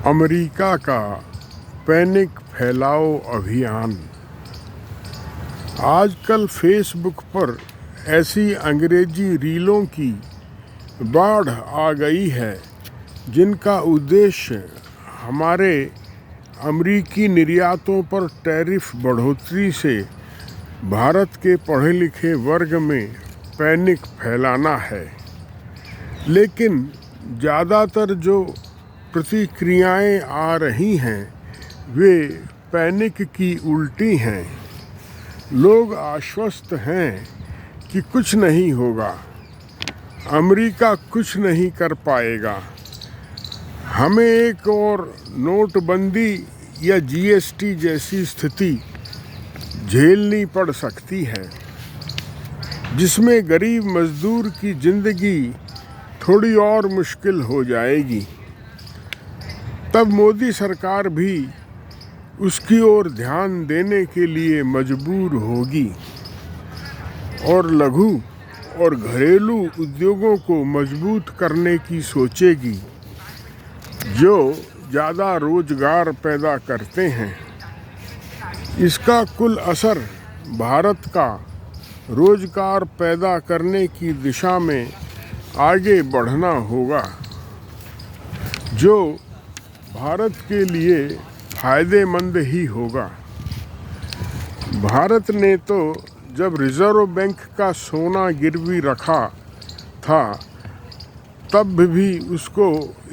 America का panic फैलाओ अभियान। आजकल फेसबुक पर ऐसी अंग्रेजी रीलों की बाढ़ आ गई है जिनका उद्देश्य हमारे अमेरिकी निर्यातों पर टैरिफ बढ़ोतरी से भारत के पढ़े लिखे वर्ग में पैनिक फैलाना है। लेकिन ज़्यादातर जो प्रतिक्रियाएं आ रही हैं वे पैनिक की उल्टी हैं। लोग आश्वस्त हैं कि कुछ नहीं होगा, अमेरिका कुछ नहीं कर पाएगा, हमें एक और नोटबंदी या जीएसटी जैसी स्थिति झेलनी पड़ सकती है जिसमें गरीब मजदूर की ज़िंदगी थोड़ी और मुश्किल हो जाएगी। तब मोदी सरकार भी उसकी ओर ध्यान देने के लिए मजबूर होगी और लघु और घरेलू उद्योगों को मजबूत करने की सोचेगी जो ज़्यादा रोजगार पैदा करते हैं। इसका कुल असर भारत का रोजगार पैदा करने की दिशा में आगे बढ़ना होगा जो भारत के लिए फ़ायदेमंद ही होगा। भारत ने तो जब रिज़र्व बैंक का सोना गिरवी रखा था तब भी उसको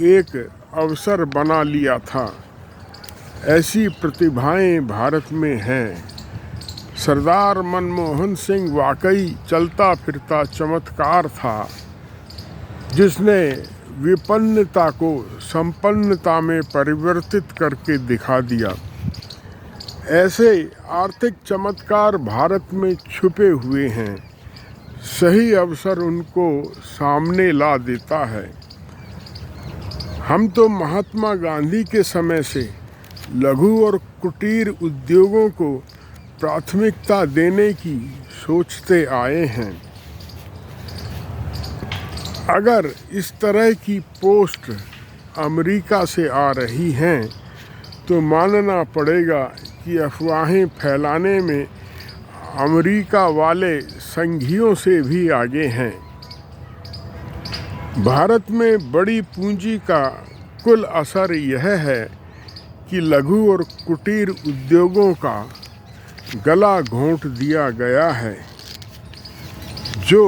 एक अवसर बना लिया था। ऐसी प्रतिभाएं भारत में हैं। सरदार मनमोहन सिंह वाकई चलता फिरता चमत्कार था जिसने विपन्नता को संपन्नता में परिवर्तित करके दिखा दिया। ऐसे आर्थिक चमत्कार भारत में छुपे हुए हैं, सही अवसर उनको सामने ला देता है। हम तो महात्मा गांधी के समय से लघु और कुटीर उद्योगों को प्राथमिकता देने की सोचते आए हैं। अगर इस तरह की पोस्ट अमेरिका से आ रही हैं तो मानना पड़ेगा कि अफवाहें फैलाने में अमेरिका वाले संघियों से भी आगे हैं। भारत में बड़ी पूंजी का कुल असर यह है कि लघु और कुटीर उद्योगों का गला घोंट दिया गया है जो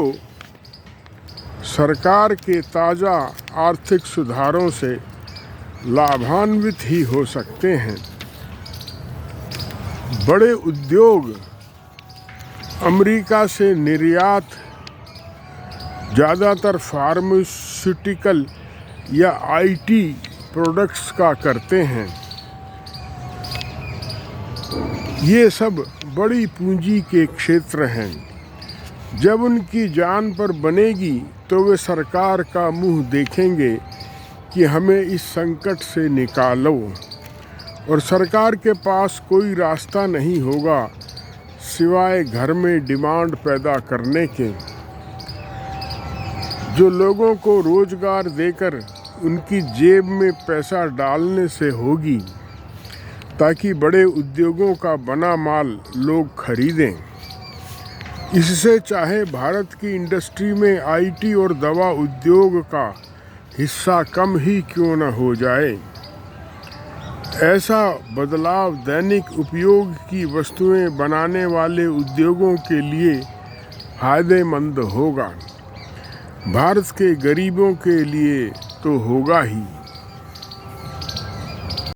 सरकार के ताज़ा आर्थिक सुधारों से लाभान्वित ही हो सकते हैं। बड़े उद्योग अमेरिका से निर्यात ज़्यादातर फार्मास्यूटिकल या आईटी प्रोडक्ट्स का करते हैं। ये सब बड़ी पूंजी के क्षेत्र हैं। जब उनकी जान पर बनेगी तो वे सरकार का मुंह देखेंगे कि हमें इस संकट से निकालो, और सरकार के पास कोई रास्ता नहीं होगा सिवाय घर में डिमांड पैदा करने के, जो लोगों को रोजगार देकर उनकी जेब में पैसा डालने से होगी ताकि बड़े उद्योगों का बना माल लोग खरीदें। इससे चाहे भारत की इंडस्ट्री में आईटी और दवा उद्योग का हिस्सा कम ही क्यों न हो जाए, ऐसा बदलाव दैनिक उपयोग की वस्तुएं बनाने वाले उद्योगों के लिए फायदेमंद होगा। भारत के गरीबों के लिए तो होगा ही।